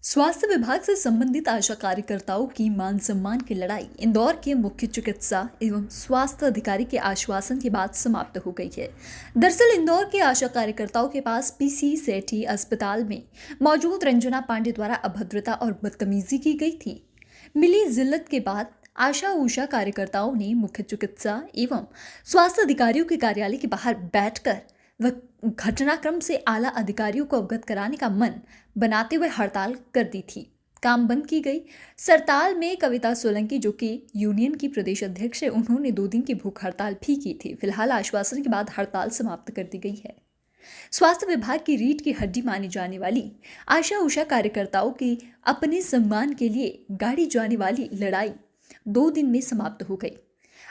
स्वास्थ्य विभाग से संबंधित आशा कार्यकर्ताओं की मान सम्मान की लड़ाई इंदौर के मुख्य चिकित्सा एवं स्वास्थ्य अधिकारी के आश्वासन के बाद समाप्त हो गई है। दरअसल इंदौर के आशा कार्यकर्ताओं के पास पीसी सेठी अस्पताल में मौजूद रंजना पांडे द्वारा अभद्रता और बदतमीजी की गई थी। मिली जिल्लत के बाद आशा उषा कार्यकर्ताओं ने मुख्य चिकित्सा एवं स्वास्थ्य अधिकारियों के कार्यालय के बाहर बैठकर व घटनाक्रम से आला अधिकारियों को अवगत कराने का मन बनाते हुए हड़ताल कर दी थी। काम बंद की गई। सरताल में कविता सोलंकी जो कि यूनियन की प्रदेश अध्यक्ष है, उन्होंने 2 दिन की भूख हड़ताल भी की थी। फिलहाल आश्वासन के बाद हड़ताल समाप्त कर दी गई है। स्वास्थ्य विभाग की रीढ़ की हड्डी मानी जाने वाली आशा उषा कार्यकर्ताओं की अपने सम्मान के लिए गाड़ी जाने वाली लड़ाई 2 दिन में समाप्त हो गई।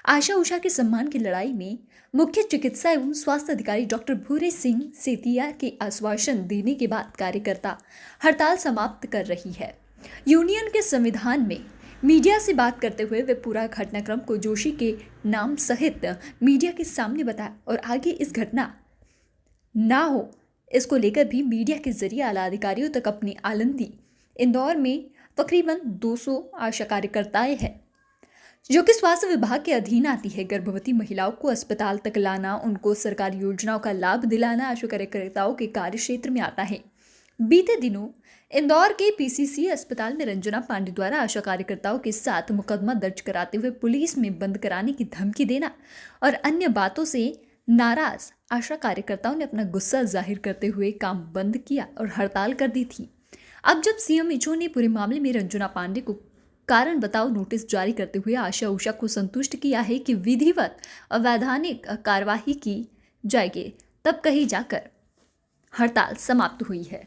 आशा उषा के सम्मान की लड़ाई में मुख्य चिकित्सा एवं स्वास्थ्य अधिकारी डॉक्टर भूरे सिंह सेतिया के आश्वासन देने के बाद कार्यकर्ता हड़ताल समाप्त कर रही है। यूनियन के संविधान में मीडिया से बात करते हुए वे पूरा घटनाक्रम को जोशी के नाम सहित मीडिया के सामने बताया और आगे इस घटना ना हो इसको लेकर भी मीडिया के जरिए आला अधिकारियों तक अपनी आलंदी। इंदौर में तकरीबन 200 आशा कार्यकर्ताएं हैं जो कि स्वास्थ्य विभाग के अधीन आती है। गर्भवती महिलाओं को अस्पताल तक लाना, उनको सरकारी योजनाओं का लाभ दिलाना आशा कार्यकर्ताओं के कार्य क्षेत्र में आता है। बीते दिनों इंदौर के पीसीसी अस्पताल में रंजना पांडे द्वारा आशा कार्यकर्ताओं के साथ मुकदमा दर्ज कराते हुए पुलिस में बंद कराने की धमकी देना और अन्य बातों से नाराज आशा कार्यकर्ताओं ने अपना गुस्सा जाहिर करते हुए काम बंद किया और हड़ताल कर दी थी। अब जब सीएमएचओ ने पूरे मामले में रंजना पांडे को कारण बताओ नोटिस जारी करते हुए आशा उषा को संतुष्ट किया है कि विधिवत और वैधानिक कार्यवाही की जाएगी, तब कहीं जाकर हड़ताल समाप्त हुई है।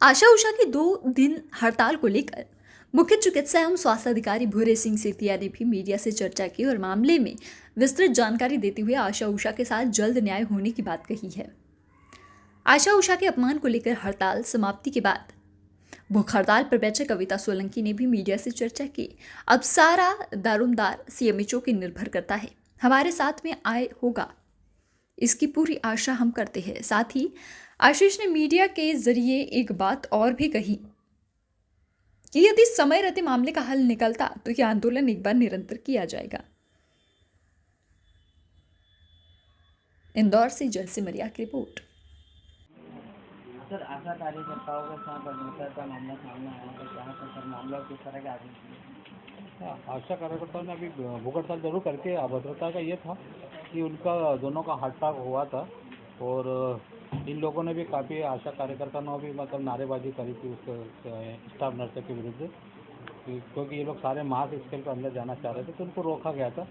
आशा उषा की 2 दिन हड़ताल को लेकर मुख्य चिकित्सा एवं स्वास्थ्य अधिकारी भूरे सिंह सेतिया ने भी मीडिया से चर्चा की और मामले में विस्तृत जानकारी देते हुए आशा उषा के साथ जल्द न्याय होने की बात कही है। आशा उषा के अपमान को लेकर हड़ताल समाप्ति के बाद भूख हड़ताल पर बैठे कविता सोलंकी ने भी मीडिया से चर्चा की। अब सारा दारोमदार सीएमएचओ की निर्भर करता है, हमारे साथ में आए होगा, इसकी पूरी आशा हम करते हैं। साथ ही आशीष ने मीडिया के जरिए एक बात और भी कही कि यदि समय रहते मामले का हल निकलता तो यह आंदोलन एक बार निरंतर किया जाएगा। इंदौर से जल सिमरिया की रिपोर्ट। सर, आशा कार्यकर्ताओं के साथ अभद्रता का मामला सामने आया है, क्या है सर मामला किस तरह के आगे? आशा कार्यकर्ताओं ने अभी भूख हड़ताल जरूर करके अभद्रता का ये था कि उनका दोनों का हड़ताल हुआ था और इन लोगों ने भी काफ़ी आशा कार्यकर्ताओं ने भी मतलब नारेबाजी करी थी उसके स्टाफ नर्स के विरुद्ध, क्योंकि ये लोग सारे मास स्केल पर अंदर जाना चाह रहे थे तो उनको रोका गया था।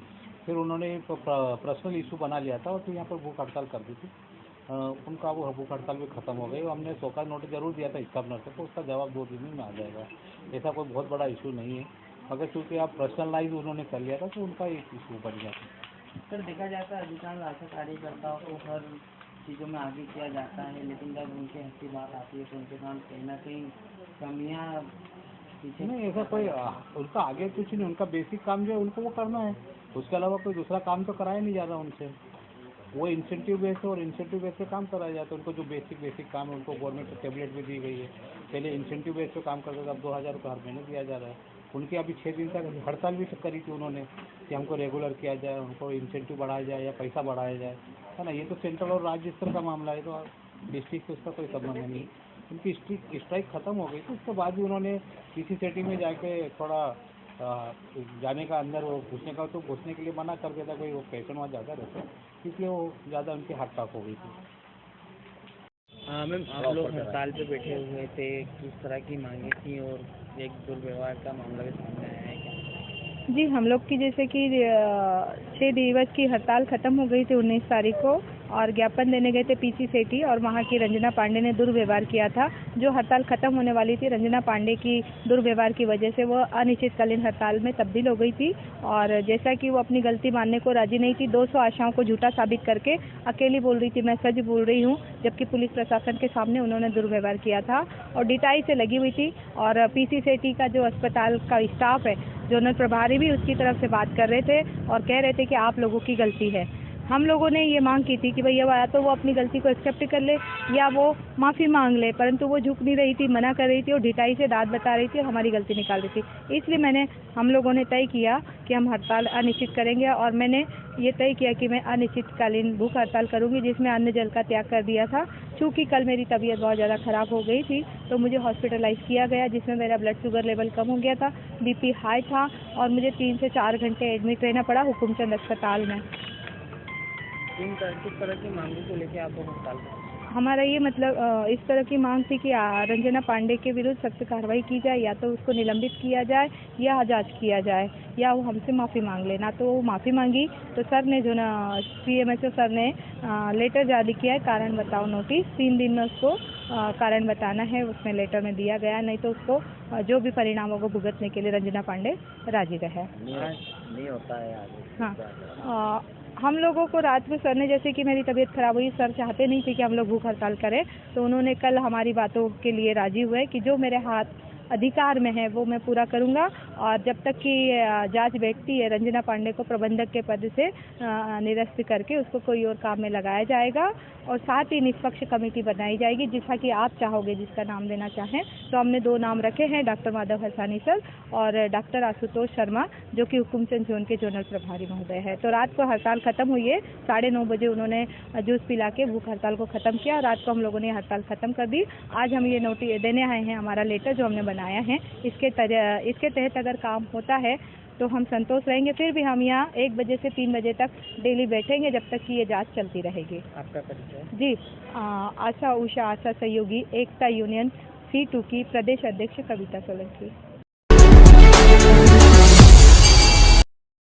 फिर उन्होंने पर्सनल इशू बना लिया था और फिर यहाँ पर भूख हड़ताल कर दी थी। उनका वो भूख हड़ताल भी खत्म हो गई। हमने शोकॉज नोटिस जरूर दिया था स्टाफ नर्स को, उसका जवाब 2 दिन में आ जाएगा। ऐसा कोई बहुत बड़ा इशू नहीं है, मगर चूँकि आप पर्सनलाइज उन्होंने कर लिया था तो उनका एक इशू बन गया था। सर, देखा जाता है अधिकांश आशा कार्यकर्ताओं को हर चीज़ों में आगे किया जाता है, लेकिन जब उनके हंसी बात आती है तो उनके साथ कहीं ना कहीं कमियाँ पीछे नहीं, ऐसा कोई उनका आगे कुछ नहीं, उनका बेसिक काम जो है उनको वो करना है, उसके अलावा कोई दूसरा काम तो कराया नहीं जा रहा उनसे। वो इंसेंटिव बेस है और इंसेंटिव बेस पे काम कराया जाता है। उनको जो बेसिक काम है उनको गवर्नमेंट से टेबलेट भी दी गई है। पहले इंसेंटिव बेस पे काम करते थे, अब 2000 रुपये हर महीने दिया जा रहा है। उनकी अभी 6 दिन तक हड़ताल भी करी थी उन्होंने कि हमको रेगुलर किया जाए, उनको इंसेंटिव बढ़ाया जाए या पैसा बढ़ाया जाए, है ना। ये तो सेंट्रल और राज्य स्तर का मामला है, तो डिस्ट्रिक्ट से उसका कोई संबंध नहीं। उनकी स्ट्राइक खत्म हो गई थी, उसके बाद भी उन्होंने किसी सेटिंग में जाके थोड़ा जाने का अंदर वो घुसने का तो घुसने के लिए मना कर दिया था, कोई वो पेशेंट वहाँ ज़्यादा रहते, इसलिए वो ज़्यादा उनकी हड़ताल हो गई थी। मैम, आप लोग हड़ताल पे बैठे हुए थे, किस तरह की मांगे थी और एक दुर्व्यवहार का मामला भी सामने आया है क्या? जी, हम लोग की जैसे कि 6 दिवस की हड़ताल ख़त्म हो गई थी 19 तारीख को और ज्ञापन देने गए थे पीसी सेठी और वहाँ की रंजना पांडे ने दुर्व्यवहार किया था। जो हड़ताल ख़त्म होने वाली थी रंजना पांडे की दुर्व्यवहार की वजह से वो अनिश्चितकालीन हड़ताल में तब्दील हो गई थी और जैसा कि वो अपनी गलती मानने को राजी नहीं थी, 200 आशाओं को झूठा साबित करके अकेली बोल रही थी मैं सच बोल रही हूँ, जबकि पुलिस प्रशासन के सामने उन्होंने दुर्व्यवहार किया था और डिटाई से लगी हुई थी। और पीसी सेठी का जो अस्पताल का स्टाफ है, जोनल प्रभारी भी उसकी तरफ से बात कर रहे थे और कह रहे थे कि आप लोगों की गलती है। हम लोगों ने ये मांग की थी कि भैया या तो वो अपनी गलती को एक्सेप्ट कर ले या वो माफ़ी मांग ले, परंतु वो झुक नहीं रही थी, मना कर रही थी और ढिठाई से दाद बता रही थी और हमारी गलती निकाल रही थी। इसलिए हम लोगों ने तय किया कि हम हड़ताल अनिश्चित करेंगे और मैंने ये तय किया कि मैं अनिश्चितकालीन भूख हड़ताल करूँगी, जिसमें अन्न जल का त्याग कर दिया था। चूँकि कल मेरी तबीयत बहुत ज़्यादा ख़राब हो गई थी तो मुझे हॉस्पिटलाइज़ किया गया, जिसमें मेरा ब्लड शुगर लेवल कम हो गया था, बीपी हाई था और मुझे 3 से 4 घंटे एडमिट रहना पड़ा हुकुमचंद अस्पताल में। किस तरह की मांगों को लेकर आप लोग हड़ताल कर रहे हैं? हमारा ये मतलब इस तरह की मांग थी कि रंजना पांडे के विरुद्ध सख्त कार्रवाई की जाए, या तो उसको निलंबित किया जाए या जांच किया जाए, या वो हमसे माफ़ी मांग लेना। तो वो माफ़ी मांगी तो सर ने जो ना CMHO सर ने लेटर जारी किया है, कारण बताओ नोटिस, 3 दिन में उसको कारण बताना है, उसमें लेटर में दिया गया, नहीं तो उसको जो भी परिणामों को भुगतने के लिए रंजना पांडे राजी रहे। नहीं होता है आगे। हाँ, हम लोगों को रात में सर ने, जैसे कि मेरी तबीयत खराब हुई, सर चाहते नहीं थे कि हम लोग भूख हड़ताल करें, तो उन्होंने कल हमारी बातों के लिए राजी हुए कि जो मेरे हाथ अधिकार में है वो मैं पूरा करूंगा, और जब तक कि जांच व्यक्ति है रंजना पांडे को प्रबंधक के पद से निरस्त करके उसको कोई और काम में लगाया जाएगा, और साथ ही निष्पक्ष कमेटी बनाई जाएगी, जैसा कि आप चाहोगे जिसका नाम देना चाहें। तो हमने 2 नाम रखे हैं, डॉक्टर माधव हसानी सर और डॉक्टर आशुतोष शर्मा, जो कि हुकुमचंद जोन के जोनल प्रभारी महोदय है। तो रात को हड़ताल खत्म हुई है, 9:30 बजे उन्होंने जूस पिला के भूख हड़ताल को ख़त्म किया, रात को हम लोगों ने हड़ताल ख़त्म कर दी। आज हम ये नोटिस देने आए हैं, हमारा लेटर जो हमने बनाया है, इसके तहत अगर काम होता है तो हम संतोष रहेंगे। फिर भी हम यहाँ 1 बजे से 3 बजे तक डेली बैठेंगे जब तक कि ये जांच चलती रहेगी। आपका परिचय? जी, आशा सहयोगी एकता यूनियन C2 की प्रदेश अध्यक्ष कविता सोलंकी।